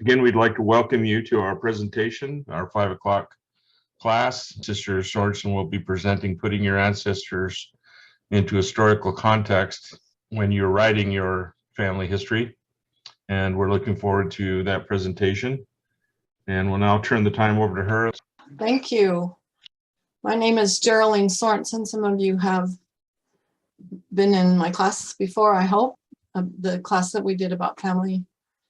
Again, we'd like to welcome you to our presentation, our 5 o'clock class. Sister Sorensen will be presenting Putting Your Ancestors into Historical Context when you're writing your family history. And we're looking forward to that presentation. And we'll now turn the time over to her. Thank you. My name is Jerroleen Sorensen. Some of you have been in my class before, I hope. The class that we did about family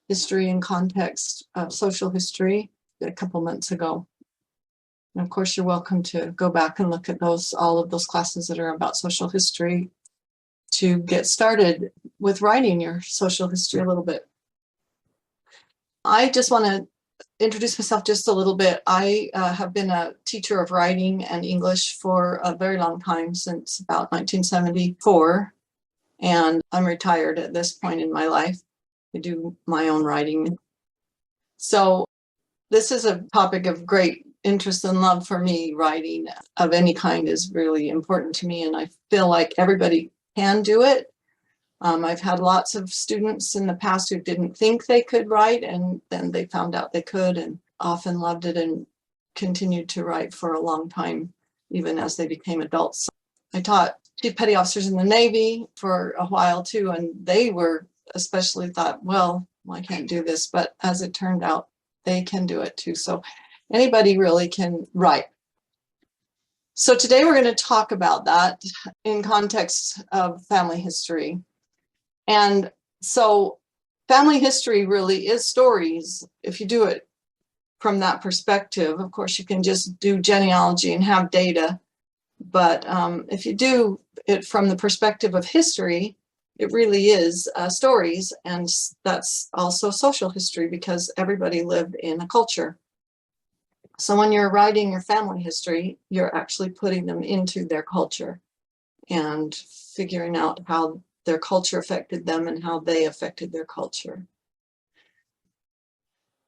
history and context of social history a couple months ago. And of course, you're welcome to go back and look at all of those classes that are about social history to get started with writing your social history a little bit. I just want to introduce myself just a little bit. I have been a teacher of writing and English for a very long time, since about 1974. And I'm retired at this point in my life. I do my own writing. So this is a topic of great interest and love for me. Writing of any kind is really important to me, and I feel like everybody can do it. I've had lots of students in the past who didn't think they could write, and then they found out they could and often loved it and continued to write for a long time, even as they became adults. I taught Chief Petty Officers in the Navy for a while too, and they were especially thought, well, I can't do this, but as it turned out, they can do it too. So anybody really can write. So today we're going to talk about that in context of family history. And so family history really is stories. If you do it from that perspective, of course, you can just do genealogy and have data. But if you do it from the perspective of history, it really is stories. And that's also social history, because everybody lived in a culture. So when you're writing your family history, you're actually putting them into their culture and figuring out how their culture affected them and how they affected their culture.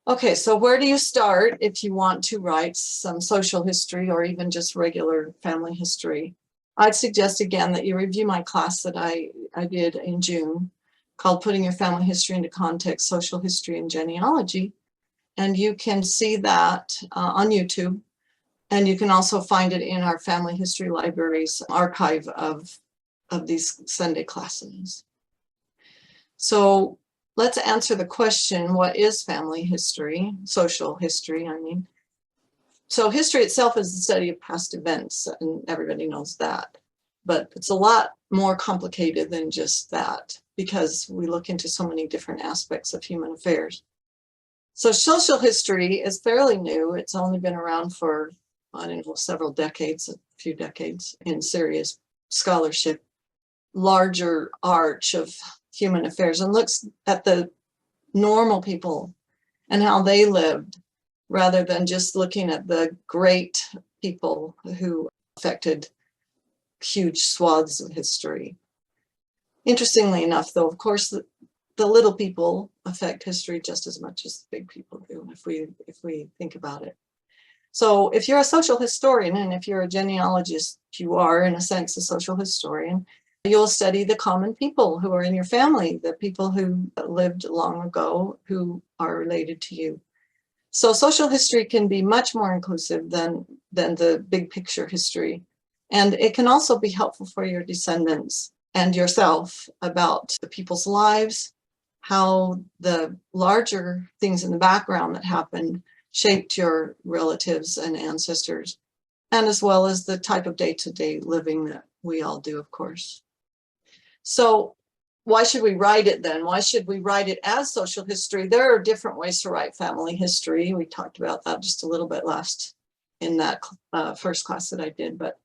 Okay, so where do you start if you want to write some social history or even just regular family history? I'd suggest again that you review my class that I did in June called Putting Your Family History into Context, Social History and Genealogy. And you can see that on YouTube. And you can also find it in our Family History Library's archive of these Sunday classes. So let's answer the question, what is family history? Social history, I mean. So history itself is the study of past events, and everybody knows that. But it's a lot more complicated than just that, because we look into so many different aspects of human affairs. So social history is fairly new. It's only been around for, I don't know, several decades, a few decades in serious scholarship, larger arch of human affairs, and looks at the normal people and how they lived, rather than just looking at the great people who affected huge swaths of history. Interestingly enough, though, of course, the little people affect history just as much as the big people do, if we think about it. So if you're a social historian, and if you're a genealogist, you are, in a sense, a social historian, you'll study the common people who are in your family, the people who lived long ago who are related to you. So social history can be much more inclusive than the big picture history. And it can also be helpful for your descendants and yourself about the people's lives, how the larger things in the background that happened shaped your relatives and ancestors, and as well as the type of day-to-day living that we all do, of course. So why should we write it then? Why should we write it as social history? There are different ways to write family history. We talked about that just a little bit last in that first class that I did, but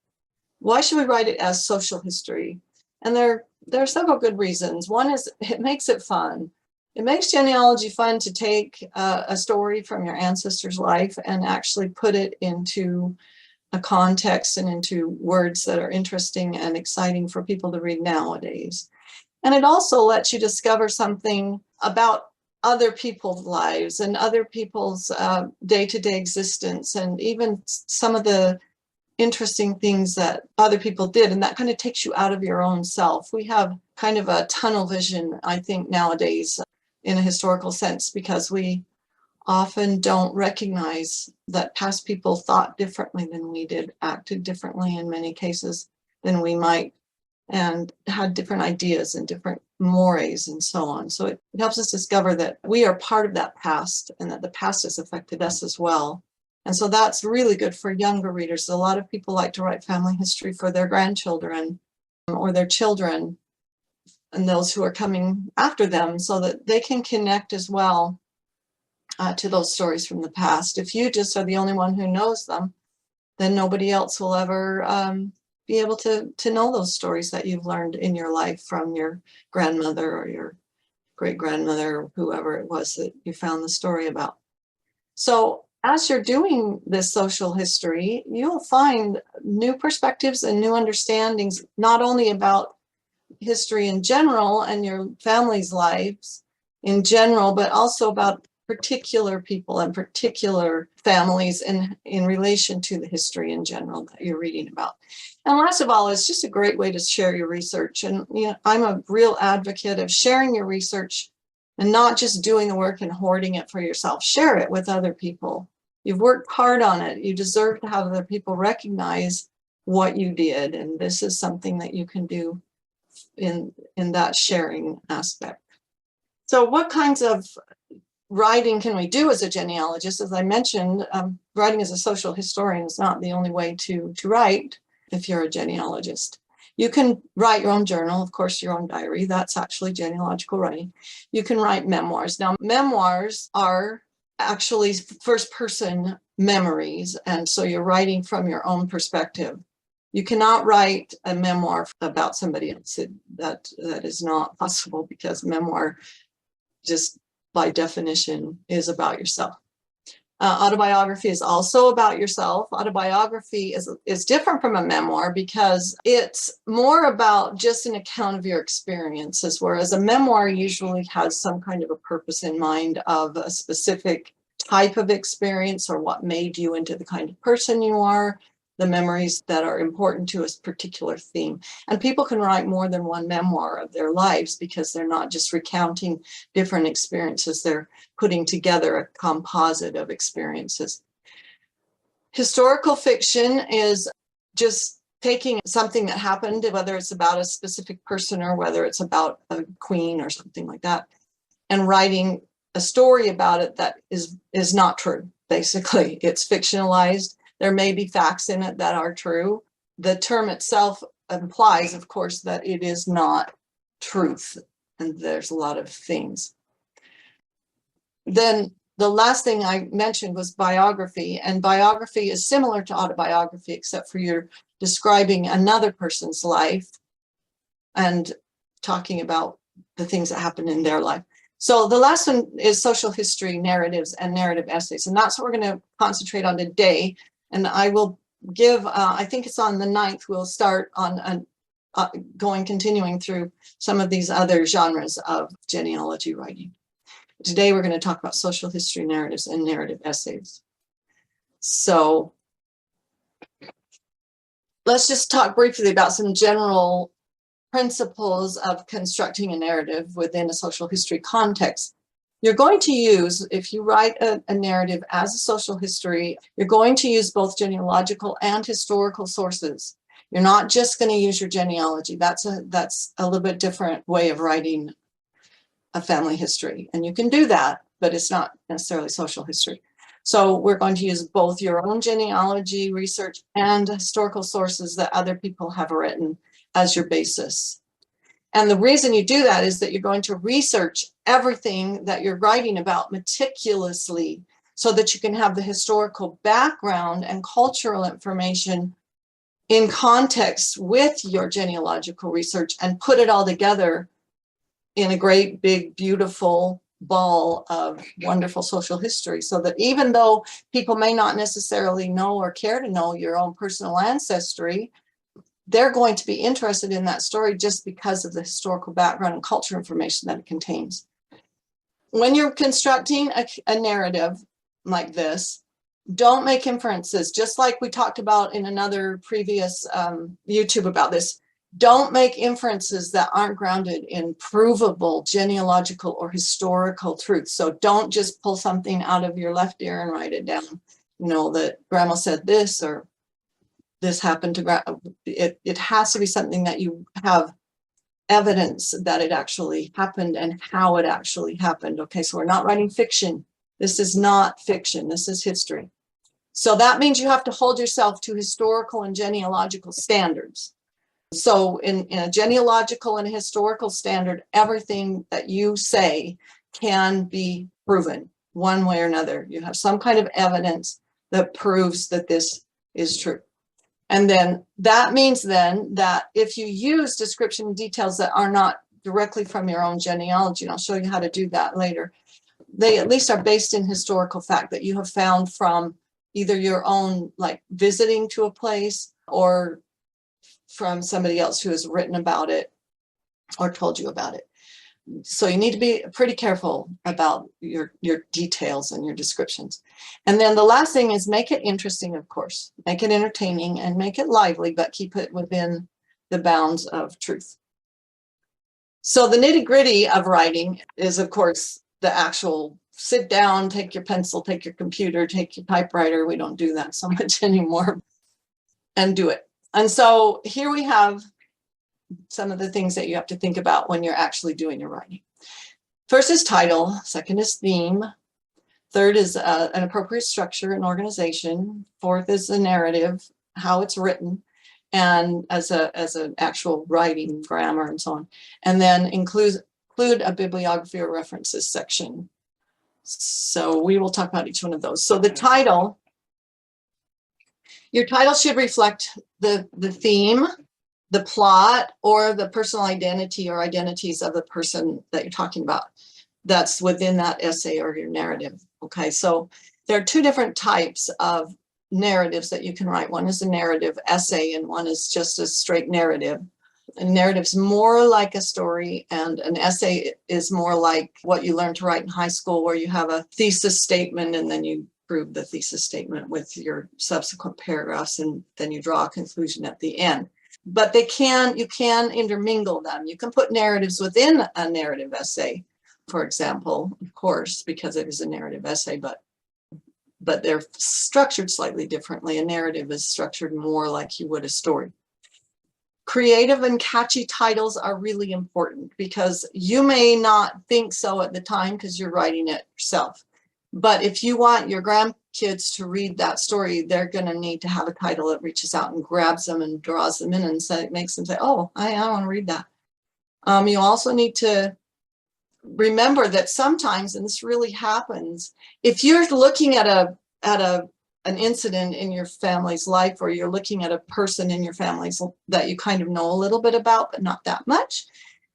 why should we write it as social history? And there are several good reasons. One is it makes it fun. It makes genealogy fun to take a story from your ancestor's life and actually put it into a context and into words that are interesting and exciting for people to read nowadays. And it also lets you discover something about other people's lives and other people's day-to-day existence, and even some of the interesting things that other people did. And that kind of takes you out of your own self. We have kind of a tunnel vision, I think, nowadays in a historical sense, because we often don't recognize that past people thought differently than we did, acted differently in many cases than we might, and had different ideas and different mores and so on. So it helps us discover that we are part of that past and that the past has affected us as well. And so that's really good for younger readers. A lot of people like to write family history for their grandchildren or their children and those who are coming after them so that they can connect as well to those stories from the past. If you just are the only one who knows them, then nobody else will ever be able to know those stories that you've learned in your life from your grandmother or your great-grandmother or whoever it was that you found the story about. So as you're doing this social history, you'll find new perspectives and new understandings, not only about history in general and your family's lives in general, but also about particular people and particular families in relation to the history in general that you're reading about. And last of all, it's just a great way to share your research. And I'm a real advocate of sharing your research and not just doing the work and hoarding it for yourself. Share it with other people. You've worked hard on it. You deserve to have other people recognize what you did. And this is something that you can do in that sharing aspect. So what kinds of writing can we do as a genealogist? As I mentioned, writing as a social historian is not the only way to write if you're a genealogist. You can write your own journal, of course, your own diary. That's actually genealogical writing. You can write memoirs. Now, memoirs are actually first-person memories, and so you're writing from your own perspective. You cannot write a memoir about somebody else. That is not possible because memoir just by definition is about yourself. Autobiography is also about yourself. Autobiography is different from a memoir because it's more about just an account of your experiences, whereas a memoir usually has some kind of a purpose in mind of a specific type of experience or what made you into the kind of person you are, the memories that are important to a particular theme. And people can write more than one memoir of their lives because they're not just recounting different experiences, they're putting together a composite of experiences. Historical fiction is just taking something that happened, whether it's about a specific person or whether it's about a queen or something like that, and writing a story about it that is not true. Basically, it's fictionalized. There may be facts in it that are true. The term itself implies, of course, that it is not truth, and there's a lot of things. Then the last thing I mentioned was biography, and biography is similar to autobiography, except for you're describing another person's life and talking about the things that happened in their life. So the last one is social history narratives and narrative essays, and that's what we're going to concentrate on today. And I will give, I think it's on the 9th, we'll start on continuing through some of these other genres of genealogy writing. Today, we're going to talk about social history narratives and narrative essays. So let's just talk briefly about some general principles of constructing a narrative within a social history context. You're going to use, if you write a narrative as a social history, you're going to use both genealogical and historical sources. You're not just going to use your genealogy. That's a little bit different way of writing a family history. And you can do that, but it's not necessarily social history. So we're going to use both your own genealogy research and historical sources that other people have written as your basis. And the reason you do that is that you're going to research everything that you're writing about meticulously so that you can have the historical background and cultural information in context with your genealogical research and put it all together in a great, big, beautiful ball of wonderful social history, so that even though people may not necessarily know or care to know your own personal ancestry, they're going to be interested in that story just because of the historical background and culture information that it contains. When you're constructing a narrative like this, don't make inferences. Just like we talked about in another previous YouTube about this, Don't make inferences that aren't grounded in provable genealogical or historical truth. So don't just pull something out of your left ear and write it down. You know, that grandma said this, or this happened to it has to be something that you have evidence that it actually happened and how it actually happened. Okay, so we're not writing fiction. This is not fiction. This is history. So that means you have to hold yourself to historical and genealogical standards. So in a genealogical and historical standard, everything that you say can be proven one way or another. You have some kind of evidence that proves that this is true. And then that means then that if you use description details that are not directly from your own genealogy, and I'll show you how to do that later, they at least are based in historical fact that you have found from either your own, like visiting to a place, or from somebody else who has written about it or told you about it. So you need to be pretty careful about your details and your descriptions. And then the last thing is make it interesting, of course. Make it entertaining and make it lively, but keep it within the bounds of truth. So the nitty-gritty of writing is, of course, the actual sit down, take your pencil, take your computer, take your typewriter. We don't do that so much anymore, and do it. And so here we have some of the things that you have to think about when you're actually doing your writing. First is title, second is theme, third is an appropriate structure and organization, fourth is the narrative, how it's written, and as an actual writing, grammar, and so on. And then include a bibliography or references section. So we will talk about each one of those. So the title, your title should reflect the theme, the plot, or the personal identity or identities of the person that you're talking about that's within that essay or your narrative. Okay, so there are two different types of narratives that you can write. One is a narrative essay and one is just a straight narrative. A narrative's more like a story, and an essay is more like what you learn to write in high school, where you have a thesis statement and then you prove the thesis statement with your subsequent paragraphs, and then you draw a conclusion at the end. But you can intermingle them. You can put narratives within a narrative essay, for example, of course, because it is a narrative essay, but they're structured slightly differently. A narrative is structured more like you would a story. Creative and catchy titles are really important, because you may not think so at the time because you're writing it yourself. But if you want your grandkids to read that story, they're going to need to have a title that reaches out and grabs them and draws them in, and makes them say, oh, I want to read that. You also need to remember that sometimes, and this really happens, if you're looking at an incident in your family's life, or you're looking at a person in your family's that you kind of know a little bit about, but not that much,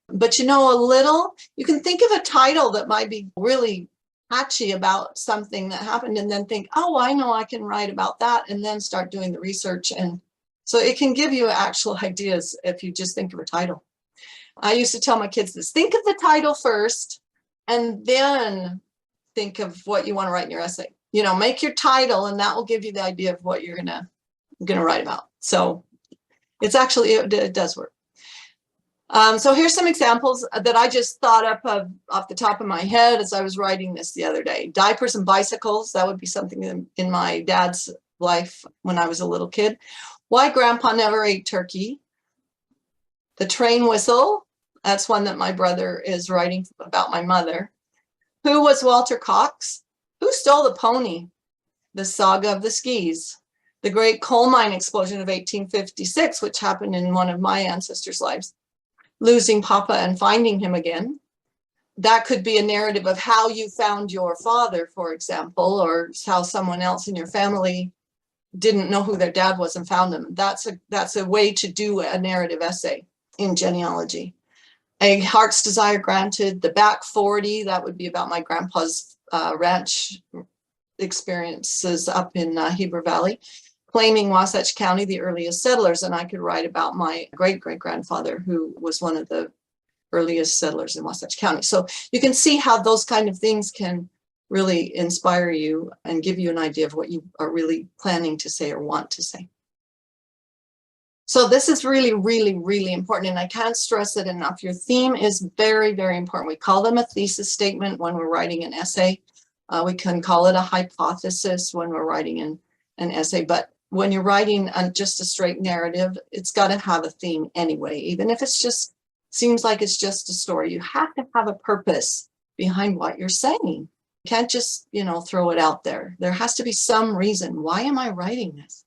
but you know a little, you can think of a title that might be really catchy about something that happened, and then think, oh, I know I can write about that, and then start doing the research. And so it can give you actual ideas if you just think of a title. I used to tell my kids this: think of the title first, and then think of what you want to write in your essay. You know, make your title, and that will give you the idea of what you're gonna write about. So it's actually, it does work. So here's some examples that I just thought up of off the top of my head as I was writing this the other day. Diapers and bicycles, that would be something in my dad's life when I was a little kid. Why Grandpa Never Ate Turkey. The train whistle, that's one that my brother is writing about my mother. Who was Walter Cox? Who stole the pony? The saga of the skis. The great coal mine explosion of 1856, which happened in one of my ancestors' lives. Losing Papa and finding him again. That could be a narrative of how you found your father, for example, or how someone else in your family didn't know who their dad was and found him. That's a way to do a narrative essay in genealogy. A Heart's Desire Granted. The Back 40, that would be about my grandpa's ranch experiences up in Heber Valley. Claiming Wasatch County, the earliest settlers, and I could write about my great-great-grandfather, who was one of the earliest settlers in Wasatch County. So you can see how those kind of things can really inspire you and give you an idea of what you are really planning to say or want to say. So this is really, really, really important, and I can't stress it enough. Your theme is very, very important. We call them a thesis statement when we're writing an essay. We can call it a hypothesis when we're writing an essay, but when you're writing just a straight narrative, it's got to have a theme anyway, even if it's just seems like it's just a story. You have to have a purpose behind what you're saying. You can't just, throw it out there. There has to be some reason. Why am I writing this?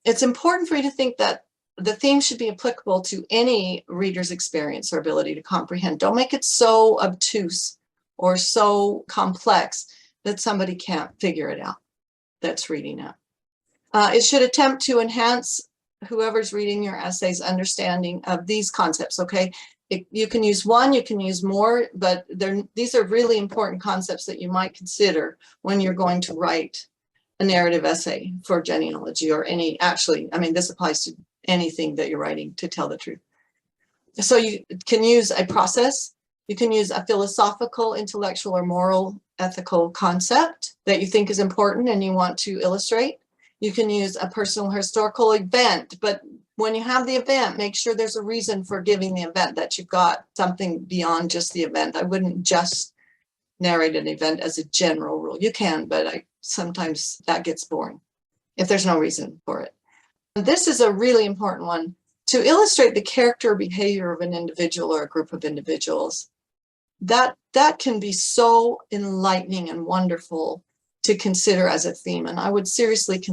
It's important for you to think that the theme should be applicable to any reader's experience or ability to comprehend. Don't make it so obtuse or so complex that somebody can't figure it out that's reading it. It should attempt to enhance whoever's reading your essay's understanding of these concepts, okay? You can use one, you can use more, but these are really important concepts that you might consider when you're going to write a narrative essay for genealogy or this applies to anything that you're writing, to tell the truth. So you can use a process, you can use a philosophical, intellectual, or moral, ethical concept that you think is important and you want to illustrate. You can use a personal historical event, but when you have the event, make sure there's a reason for giving the event, that you've got something beyond just the event. I wouldn't just narrate an event as a general rule. You can, but sometimes that gets boring if there's no reason for it. This is a really important one. To illustrate the character or behavior of an individual or a group of individuals, that can be so enlightening and wonderful to consider as a theme. And I would seriously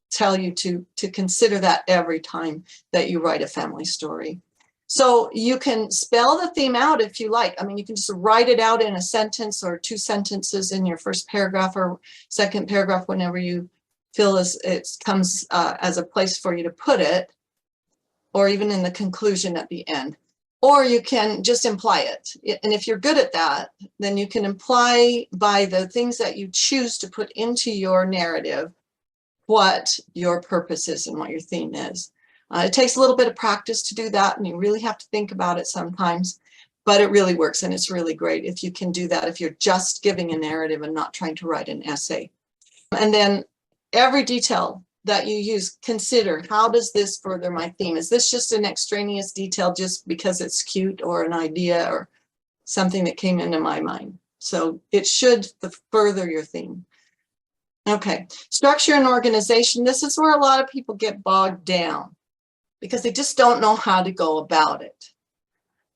tell you to consider that every time that you write a family story. So you can spell the theme out if you like. You can just write it out in a sentence or two sentences in your first paragraph or second paragraph, whenever you feel it comes as a place for you to put it, or even in the conclusion at the end. Or you can just imply it. And if you're good at that, then you can imply by the things that you choose to put into your narrative what your purpose is and what your theme is. It takes a little bit of practice to do that, and you really have to think about it sometimes, but it really works, and it's really great if you can do that, if you're just giving a narrative and not trying to write an essay. And then every detail that you use, consider, how does this further my theme? Is this just an extraneous detail just because it's cute, or an idea or something that came into my mind? So it should further your theme. Okay, structure and organization. This is where a lot of people get bogged down because they just don't know how to go about it.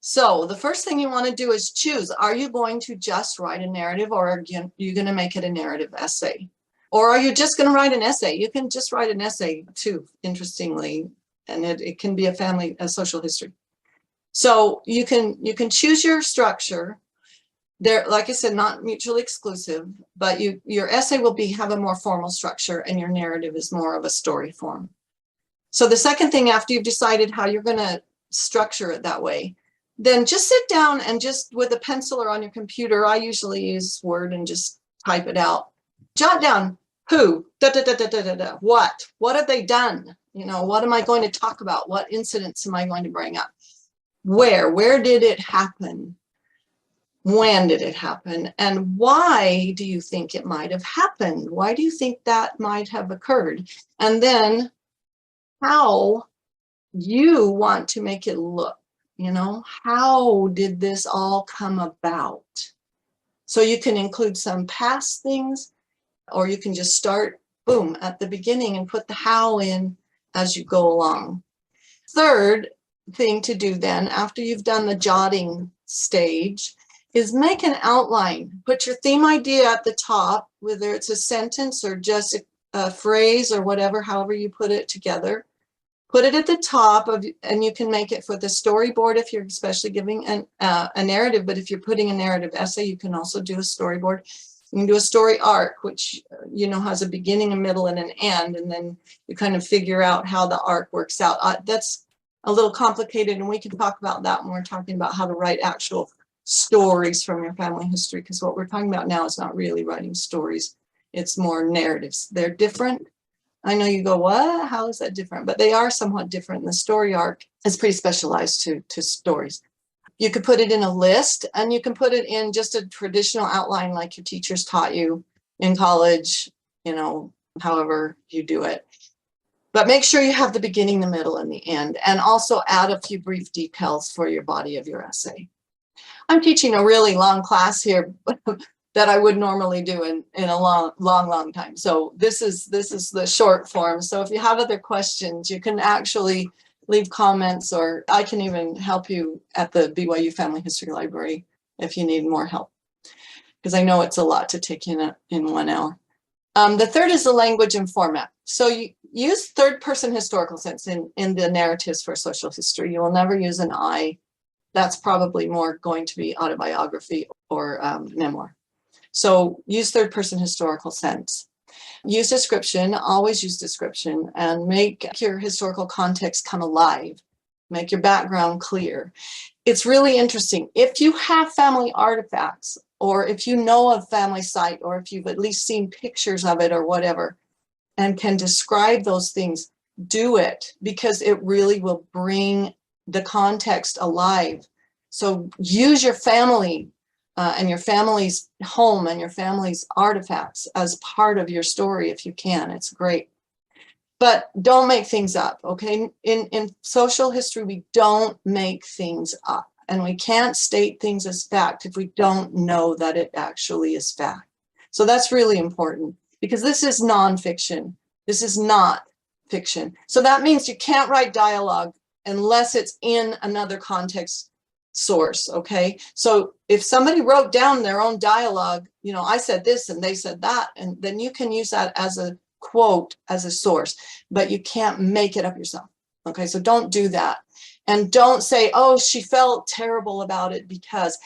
So the first thing you want to do is choose, are you going to just write a narrative, or are you going to make it a narrative essay? Or are you just going to write an essay? You can just write an essay too, interestingly, and it can be a social history. So you can choose your structure. They're, like I said, not mutually exclusive, but your essay will have a more formal structure, and your narrative is more of a story form. So the second thing, after you've decided how you're going to structure it that way, then just sit down and just with a pencil or on your computer, I usually use Word, and just type it out. Jot down who, what have they done? What am I going to talk about? What incidents am I going to bring up? Where did it happen? When did it happen? And why do you think it might have happened? Why do you think that might have occurred? And then how you want to make it look, how did this all come about? So you can include some past things, or you can just start, boom, at the beginning and put the how in as you go along. Third thing to do then, after you've done the jotting stage, is make an outline. Put your theme idea at the top, whether it's a sentence or just a phrase or whatever, however you put it together. Put it at the top and you can make it for the storyboard if you're especially giving a narrative. But if you're putting a narrative essay, you can also do a storyboard. You can do a story arc, which has a beginning, a middle, and an end, and then you kind of figure out how the arc works out. That's a little complicated, and we can talk about that when we're talking about how to write actual stories from your family history, because what we're talking about now is not really writing stories. It's more narratives. They're different. I know you go, what? How is that different? But they are somewhat different. And the story arc is pretty specialized to stories. You could put it in a list, and you can put it in just a traditional outline like your teachers taught you in college, however you do it. But make sure you have the beginning, the middle, and the end, and also add a few brief details for your body of your essay. I'm teaching a really long class here that I would normally do in a long time. So this is the short form. So if you have other questions, you can actually leave comments, or I can even help you at the BYU Family History Library if you need more help, because I know it's a lot to take in 1 hour. The third is the language and format. So you use third-person historical sense in the narratives for social history. You will never use an I. That's probably more going to be autobiography or memoir. So use third-person historical sense. Use description, always use description, and make your historical context come alive. Make your background clear. It's really interesting. If you have family artifacts, or if you know of family site, or if you've at least seen pictures of it or whatever, and can describe those things, do it, because it really will bring the context alive. So use your family and your family's home and your family's artifacts as part of your story if you can. It's great. But don't make things up, okay? In social history, we don't make things up. And we can't state things as fact if we don't know that it actually is fact. So that's really important, because this is nonfiction. This is not fiction. So that means you can't write dialogue unless it's in another context source, okay? So if somebody wrote down their own dialogue, you know, I said this and they said that, and then you can use that as a quote, as a source, but you can't make it up yourself, okay? So don't do that. And don't say, oh, she felt terrible about it because,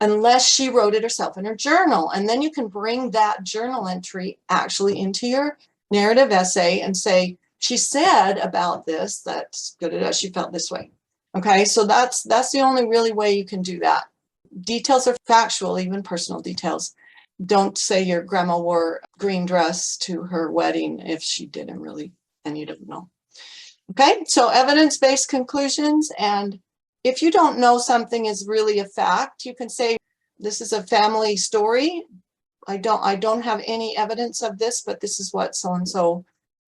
unless she wrote it herself in her journal. And then you can bring that journal entry actually into your narrative essay and say, she said about this, that's good enough, she felt this way. Okay, so that's the only really way you can do that. Details are factual, even personal details. Don't say your grandma wore a green dress to her wedding if she didn't really, and you don't know. Okay, so evidence-based conclusions. And if you don't know something is really a fact, you can say, this is a family story. I don't have any evidence of this, but this is what so-and-so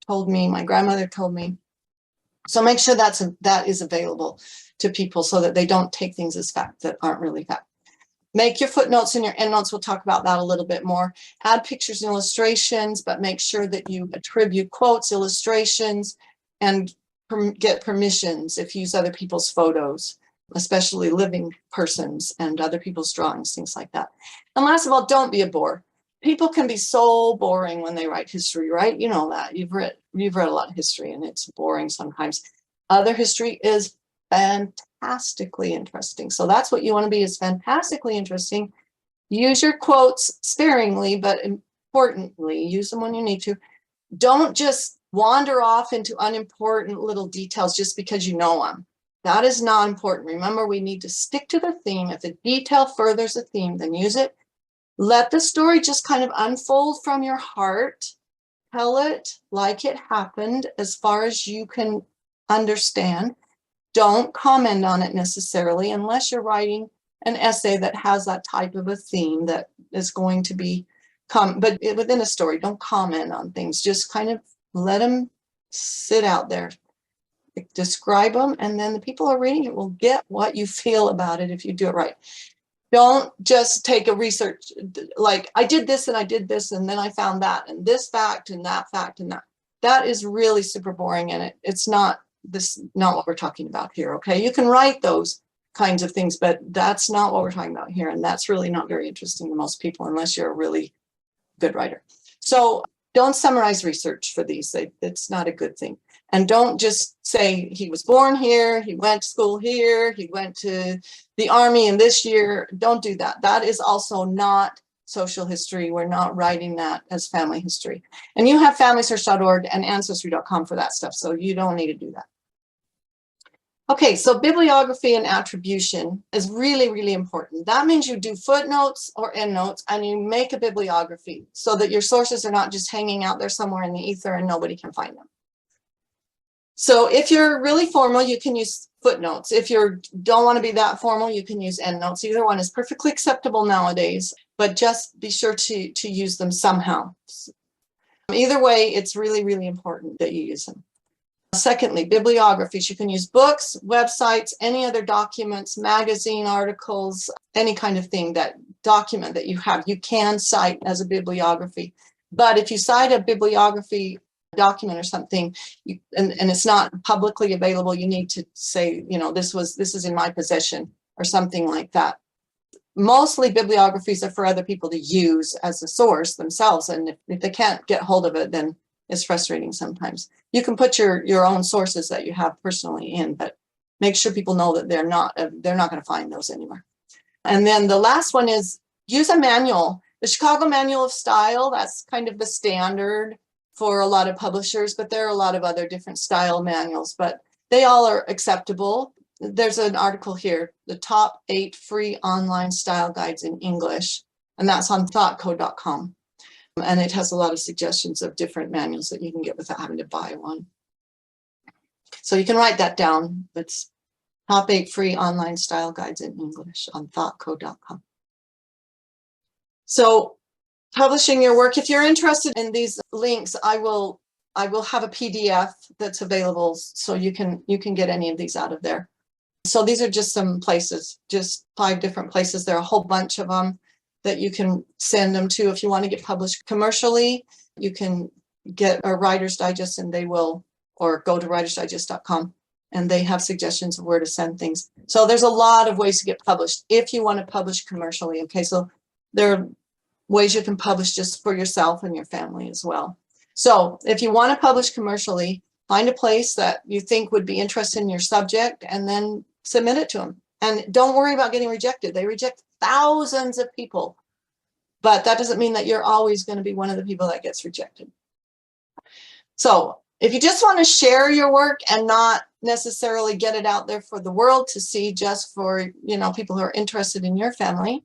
told me, my grandmother told me. So make sure that is available to people so that they don't take things as fact that aren't really fact. Make your footnotes and your endnotes. We'll talk about that a little bit more. Add pictures and illustrations, but make sure that you attribute quotes, illustrations, and get permissions if you use other people's photos, especially living persons and other people's drawings, things like that. And last of all, don't be a bore. People can be so boring when they write history, right? You know that. You've read a lot of history and it's boring sometimes. Other history is fantastically interesting. So that's what you want to be, is fantastically interesting. Use your quotes sparingly, but importantly, use them when you need to. Don't just wander off into unimportant little details just because you know them. That is not important. Remember, we need to stick to the theme. If a detail furthers a theme, then use it. Let the story just kind of unfold from your heart. Tell it like it happened as far as you can understand. Don't comment on it necessarily unless you're writing an essay that has that type of a theme that is going to be, but within a story, don't comment on things. Just kind of let them sit out there. Describe them, and then the people who are reading it will get what you feel about it if you do it right. Don't just take a research, like I did this and I did this and then I found that and this fact and that fact and that. That is really super boring, and it's not what we're talking about here, okay? You can write those kinds of things, but that's not what we're talking about here, and that's really not very interesting to most people unless you're a really good writer. So don't summarize research for these. It's not a good thing. And don't just say he was born here, he went to school here, he went to the army in this year. Don't do that. That is also not social history. We're not writing that as family history. And you have FamilySearch.org and Ancestry.com for that stuff, so you don't need to do that. Okay, so bibliography and attribution is really, really important. That means you do footnotes or endnotes and you make a bibliography so that your sources are not just hanging out there somewhere in the ether and nobody can find them. So if you're really formal, you can use footnotes. If you don't want to be that formal, you can use endnotes. Either one is perfectly acceptable nowadays, but just be sure to use them somehow. Either way, it's really, really important that you use them. Secondly, bibliographies. You can use books, websites, any other documents, magazine articles, any kind of thing, that document that you have, you can cite as a bibliography. But if you cite a bibliography document or something, and it's not publicly available, you need to say, this is in my possession or something like that. Mostly bibliographies are for other people to use as a source themselves. And if they can't get hold of it, then it's frustrating sometimes. You can put your own sources that you have personally in, but make sure people know that they're not going to find those anywhere. And then the last one is use a manual. The Chicago Manual of Style, that's kind of the standard for a lot of publishers, but there are a lot of other different style manuals, but they all are acceptable. There's an article here, the top 8 free online style guides in English, and that's on thoughtcode.com. And it has a lot of suggestions of different manuals that you can get without having to buy one. So you can write that down. It's top 8 free online style guides in English on thoughtcode.com. So publishing your work, if you're interested in these links, I will have a PDF that's available, so you can get any of these out of there. So these are just some places, just 5 different places. There are a whole bunch of them that you can send them to. If you want to get published commercially, you can get a Writer's Digest, and they will, or go to writersdigest.com, and they have suggestions of where to send things. So there's a lot of ways to get published if you want to publish commercially. Okay, so there are ways you can publish just for yourself and your family as well. So if you want to publish commercially, find a place that you think would be interested in your subject, and then submit it to them. And don't worry about getting rejected. They reject thousands of people, but that doesn't mean that you're always going to be one of the people that gets rejected. So if you just want to share your work and not necessarily get it out there for the world to see, just for people who are interested in your family,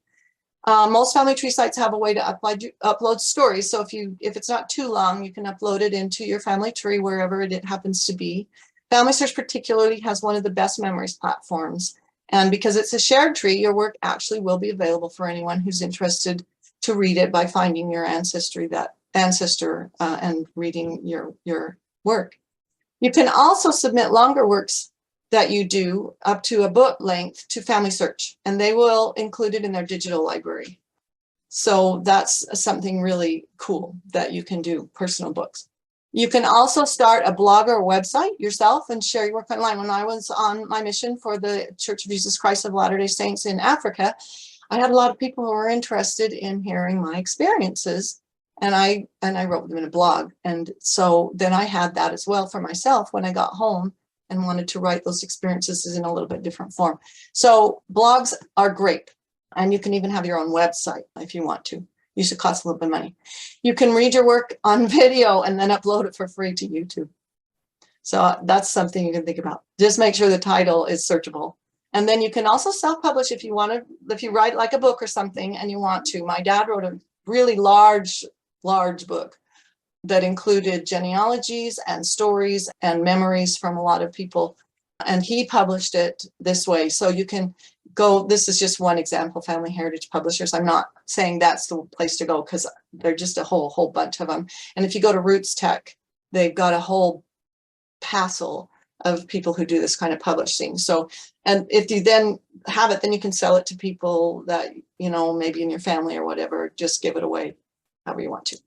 most family tree sites have a way to upload stories. So if it's not too long, you can upload it into your family tree wherever it happens to be. Family Search particularly has one of the best memories platforms. And because it's a shared tree, your work actually will be available for anyone who's interested to read it by finding your ancestor and reading your work. You can also submit longer works that you do up to a book length to Family Search, and they will include it in their digital library. So that's something really cool that you can do, personal books. You can also start a blog or a website yourself and share your work online. When I was on my mission for the Church of Jesus Christ of Latter-day Saints in Africa, I had a lot of people who were interested in hearing my experiences, and I wrote them in a blog. And so then I had that as well for myself when I got home and wanted to write those experiences in a little bit different form. So blogs are great, and you can even have your own website if you want to. Usually costs a little bit of money. You can read your work on video and then upload it for free to YouTube. So that's something you can think about. Just make sure the title is searchable. And then you can also self-publish if you want to, if you write like a book or something and you want to. My dad wrote a really large book that included genealogies and stories and memories from a lot of people. And he published it this way. So you can go, this is just one example, Family Heritage Publishers. I'm not saying that's the place to go, because they're just a whole bunch of them. And if you go to Roots Tech, they've got a whole passel of people who do this kind of publishing. So, and if you then have it, then you can sell it to people that, maybe in your family or whatever, just give it away however you want to.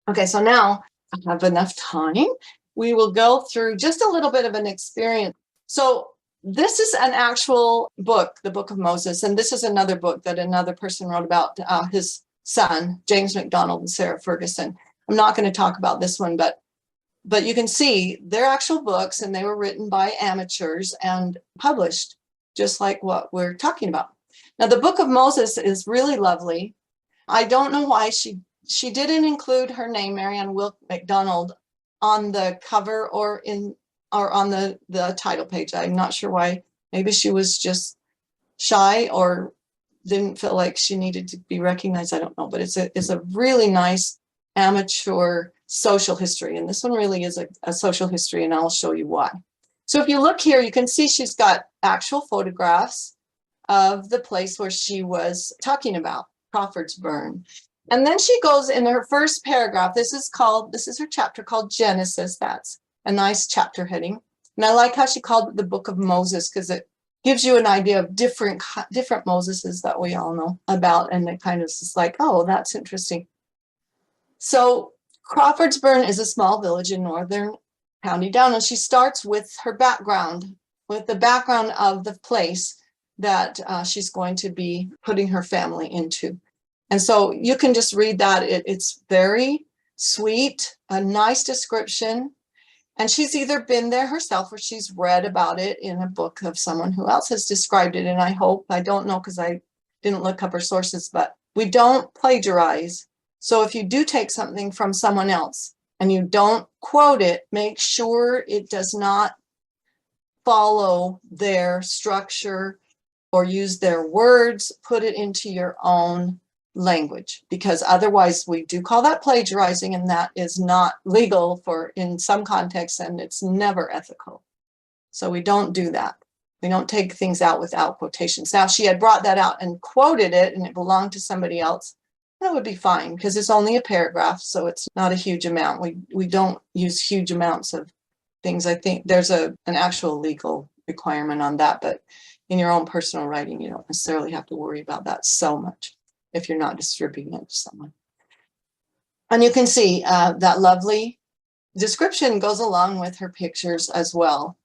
Okay, so now I have enough time. We will go through just a little bit of an experience. So this is an actual book, the Book of Moses, and this is another book that another person wrote about his son, James MacDonald and Sarah Ferguson. I'm not going to talk about this one, but you can see they're actual books, and they were written by amateurs and published just like what we're talking about. Now, the Book of Moses is really lovely. I don't know why she didn't include her name, Marianne Wilk MacDonald, on the cover or on the title page. I'm not sure why. Maybe she was just shy or didn't feel like she needed to be recognized. I don't know, but it's a really nice amateur social history. And this one really is a social history, and I'll show you why. So if you look here, you can see she's got actual photographs of the place where she was talking about, Crawford's Burn. And then she goes in her first paragraph. This is her chapter called Genesis. That's a nice chapter heading. And I like how she called it the Book of Moses, because it gives you an idea of different Moseses that we all know about. And it kind of is like, oh, that's interesting. So Crawfordsburn is a small village in northern County Down. And she starts with her background, with the background of the place that she's going to be putting her family into. And so you can just read that. It's very sweet, a nice description. And she's either been there herself or she's read about it in a book of someone who else has described it. And I don't know because I didn't look up her sources, but we don't plagiarize. So if you do take something from someone else and you don't quote it, make sure it does not follow their structure or use their words. Put it into your own language, because otherwise we do call that plagiarizing, and that is not legal in some contexts, and it's never ethical. So we don't do that. We don't take things out without quotations. Now, if she had brought that out and quoted it and it belonged to somebody else, that would be fine, because it's only a paragraph, so it's not a huge amount. We don't use huge amounts of things. I think there's an actual legal requirement on that, but in your own personal writing, you don't necessarily have to worry about that so much if you're not distributing it to someone. And you can see that lovely description goes along with her pictures as well.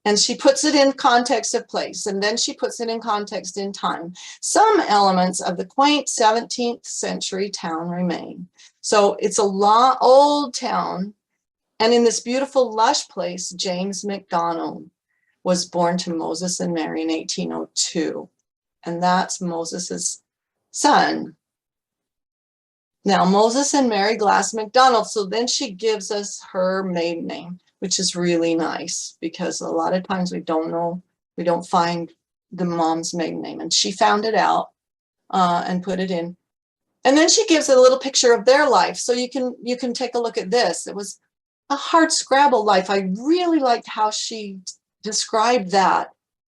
And she puts it in context of place, and then she puts it in context in time. Some elements of the quaint 17th century town remain. So it's a old town, and in this beautiful lush place, James McDonald was born to Moses and Mary in 1802. And that's Moses's son. Now, Moses and Mary Glass McDonald. So then she gives us her maiden name, which is really nice, because a lot of times we don't know, we don't find the mom's maiden name. And she found it out and put it in. And then she gives a little picture of their life. So you can take a look at this. It was a hard scrabble life. I really liked how she described that,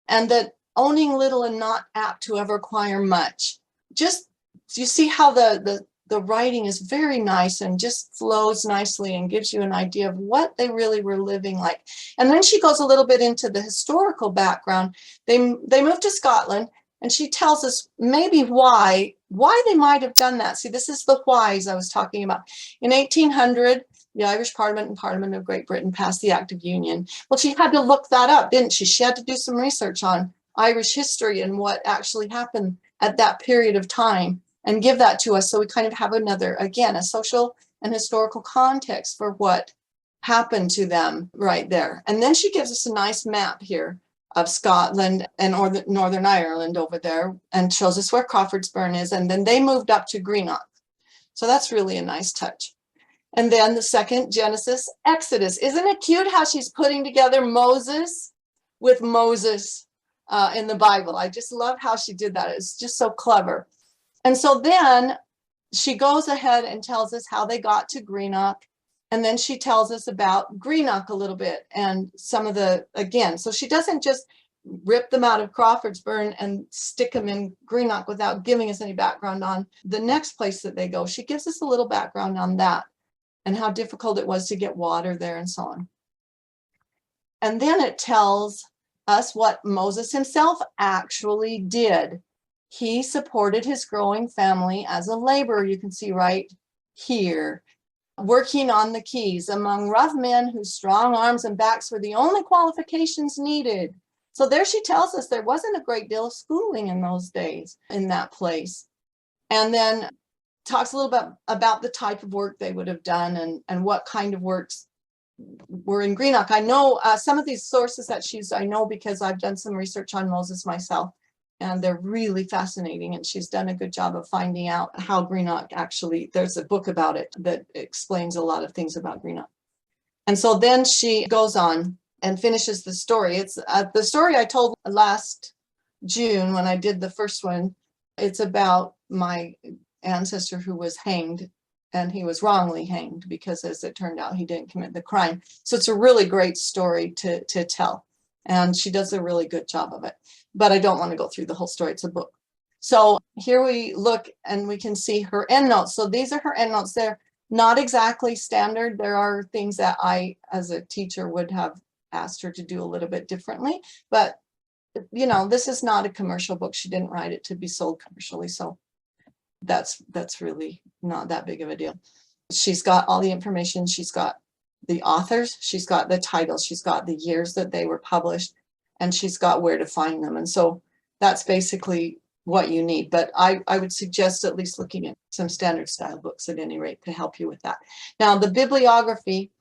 and that owning little and not apt to ever acquire much. Just, you see how the writing is very nice and just flows nicely and gives you an idea of what they really were living like. And then she goes a little bit into the historical background. They moved to Scotland, and she tells us maybe why they might have done that. See, this is the whys I was talking about. In 1800, the Irish Parliament and Parliament of Great Britain passed the Act of Union. Well, she had to look that up, didn't she? She had to do some research on Irish history and what actually happened at that period of time and give that to us. So we kind of have again, a social and historical context for what happened to them right there. And then she gives us a nice map here of Scotland and Northern Ireland over there, and shows us where Crawfordsburn is. And then they moved up to Greenock. So that's really a nice touch. And then the second, Genesis, Exodus. Isn't it cute how she's putting together Moses with Moses in the Bible? I just love how she did that. It's just so clever. And so then she goes ahead and tells us how they got to Greenock. And then she tells us about Greenock a little bit and some of again, so she doesn't just rip them out of Crawfordsburn and stick them in Greenock without giving us any background on the next place that they go. She gives us a little background on that and how difficult it was to get water there and so on. And then it tells us what Moses himself actually did. He supported his growing family as a laborer, you can see right here, working on the quays among rough men whose strong arms and backs were the only qualifications needed. So there she tells us there wasn't a great deal of schooling in those days in that place. And then talks a little bit about the type of work they would have done and what kind of works were in Greenock. I know some of these sources that she's, I know because I've done some research on Moses myself, and they're really fascinating. And she's done a good job of finding out how Greenock actually, there's a book about it that explains a lot of things about Greenock. And so then she goes on and finishes the story. It's the story I told last June when I did the first one. It's about my ancestor who was hanged, and he was wrongly hanged because, as it turned out, he didn't commit the crime. So it's a really great story to tell. And she does a really good job of it. But I don't want to go through the whole story. It's a book. So here we look and we can see her endnotes. So these are her endnotes there. Not exactly standard. There are things that I, as a teacher, would have asked her to do a little bit differently, but you know, this is not a commercial book. She didn't write it to be sold commercially, so that's really not that big of a deal. She's got all the information. She's got the authors, she's got the titles, she's got the years that they were published, and she's got where to find them. And so that's basically what you need. But I would suggest at least looking at some standard style books at any rate to help you with that. Now, the bibliography,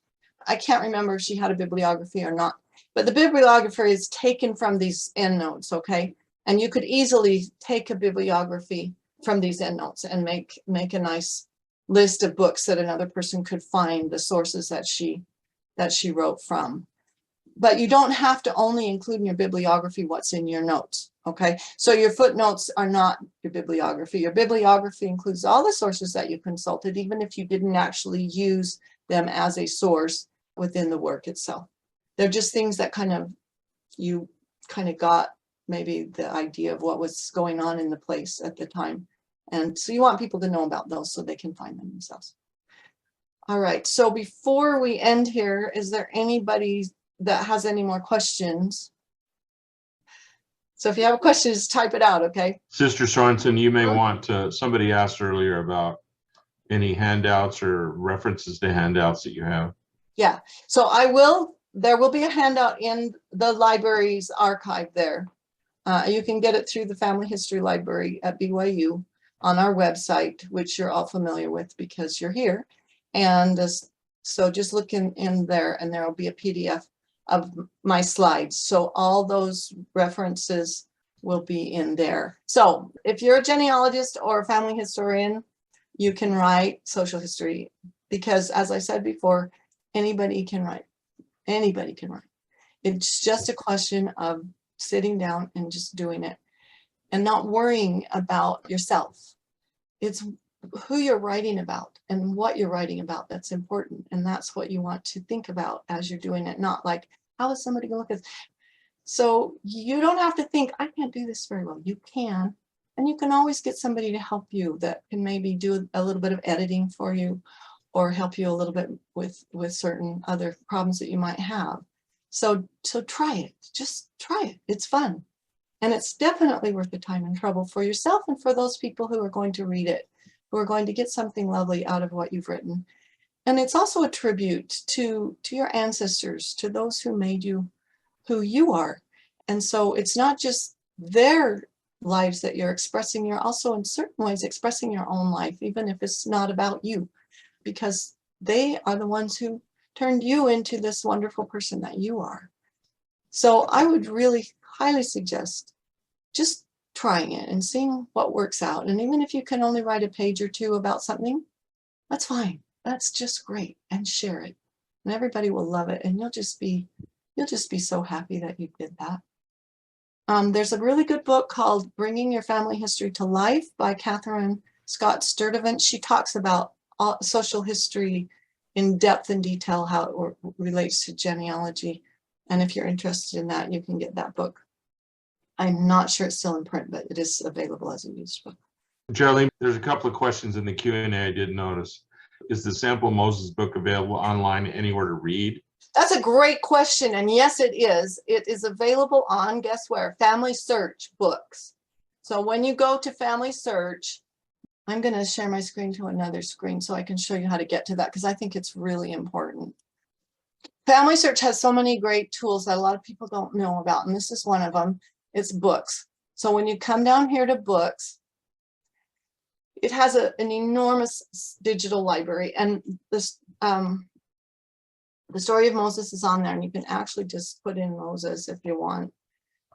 I can't remember if she had a bibliography or not, but the bibliography is taken from these endnotes, okay? And you could easily take a bibliography from these endnotes and make a nice list of books that another person could find the sources that she wrote from. But you don't have to only include in your bibliography what's in your notes, okay? So your footnotes are not your bibliography. Your bibliography includes all the sources that you consulted, even if you didn't actually use them as a source within the work itself. They're just things that you kind of got maybe the idea of what was going on in the place at the time. And so you want people to know about those so they can find them themselves. All right, so before we end here, is there anybody that has any more questions? So if you have a question, just type it out, okay? Sister Sorensen, you may want to, somebody asked earlier about any handouts or references to handouts that you have. Yeah, so there will be a handout in the library's archive there. You can get it through the Family History Library at BYU on our website, which you're all familiar with because you're here. And so just look in there and there will be a PDF of my slides. So all those references will be in there. So if you're a genealogist or a family historian, you can write social history because, as I said before, anybody can write. Anybody can write. It's just a question of sitting down and just doing it and not worrying about yourself. It's who you're writing about and what you're writing about that's important. And that's what you want to think about as you're doing it, not like, how is somebody going to look at this? So you don't have to think, I can't do this very well. You can. And you can always get somebody to help you that can maybe do a little bit of editing for you or help you a little bit with certain other problems that you might have. So try it. Just try it. It's fun. And it's definitely worth the time and trouble for yourself and for those people who are going to read it, who are going to get something lovely out of what you've written. And it's also a tribute to your ancestors, to those who made you who you are. And so it's not just their lives that you're expressing, you're also in certain ways expressing your own life, even if it's not about you, because they are the ones who turned you into this wonderful person that you are. So I would really highly suggest just trying it and seeing what works out. And even if you can only write a page or two about something, that's fine. That's just great. And share it. And everybody will love it. And you'll just be so happy that you did that. There's a really good book called Bringing Your Family History to Life by Catherine Scott Sturdivant. She talks about social history in depth and detail, how it relates to genealogy. And if you're interested in that, you can get that book. I'm not sure it's still in print, but it is available as a used book. Jerroleen, there's a couple of questions in the Q&A I did notice. Is the Sample Moses book available online anywhere to read? That's a great question. And yes, it is. It is available on, guess where? Family Search books. So when you go to Family Search, I'm going to share my screen to another screen so I can show you how to get to that because I think it's really important. Family Search has so many great tools that a lot of people don't know about, and this is one of them. It's books. So when you come down here to books, it has an enormous digital library, and this the story of Moses is on there, and you can actually just put in Moses if you want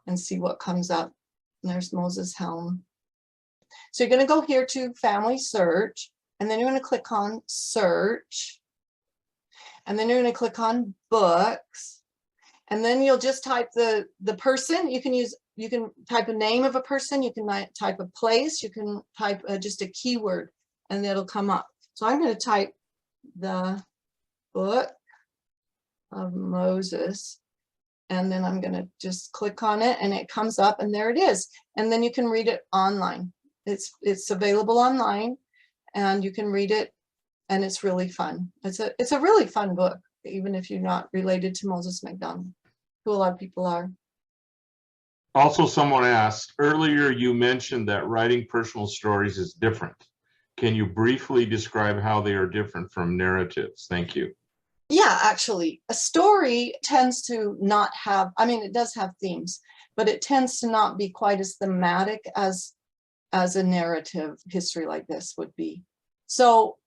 and see what comes up. And there's Moses' helm. So you're going to go here to Family Search, and then you're going to click on Search, and then you're going to click on Books, and then you'll just type the person. You can type a name of a person, you can type a place, you can type just a keyword, and it'll come up. So I'm going to type the book of Moses, and then I'm going to just click on it, and it comes up, and there it is. And then you can read it online. It's available online, and you can read it and it's really fun. It's a really fun book, even if you're not related to Moses MacDonald, who a lot of people are. Also, someone asked, earlier you mentioned that writing personal stories is different. Can you briefly describe how they are different from narratives? Thank you. Yeah, actually, a story tends to not have, I mean, it does have themes, but it tends to not be quite as thematic as a narrative history like this would be. So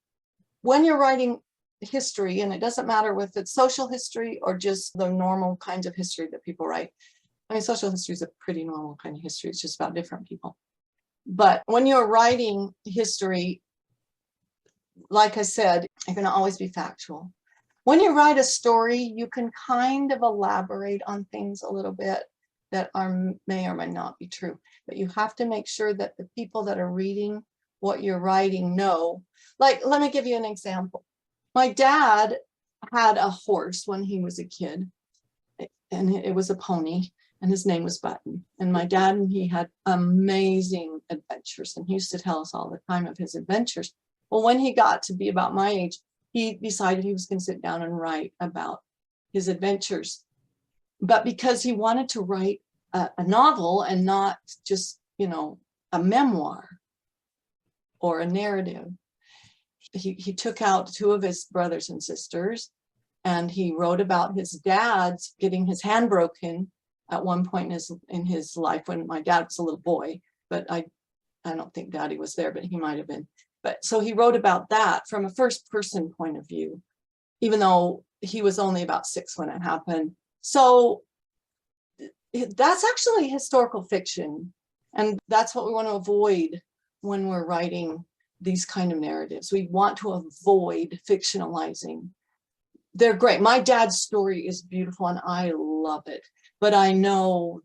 when you're writing history, and it doesn't matter if it's social history or just the normal kinds of history that people write. I mean, social history is a pretty normal kind of history. It's just about different people. But when you're writing history, like I said, you're going to always be factual. When you write a story, you can kind of elaborate on things a little bit that may or may not be true. But you have to make sure that the people that are reading what you're writing know. Like, let me give you an example. My dad had a horse when he was a kid, and it was a pony, and his name was Button. And my dad and he had amazing adventures, and he used to tell us all the time of his adventures. Well, when he got to be about my age, he decided he was going to sit down and write about his adventures. But because he wanted to write a novel and not just, a memoir or a narrative, he took out two of his brothers and sisters, and he wrote about his dad's getting his hand broken at one point in his life when my dad was a little boy. But I don't think Daddy was there, but he might have been. But so he wrote about that from a first person point of view, even though he was only about 6 when it happened. So that's actually historical fiction. And that's what we want to avoid when we're writing these kind of narratives. We want to avoid fictionalizing. They're great. My dad's story is beautiful and I love it. But I know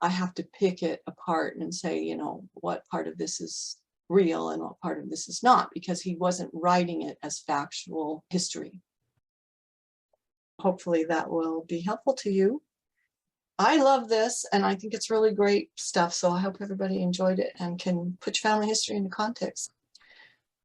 I have to pick it apart and say, what part of this is real and what part of this is not, because he wasn't writing it as factual history. Hopefully that will be helpful to you. I love this, and I think it's really great stuff. So I hope everybody enjoyed it and can put your family history into context.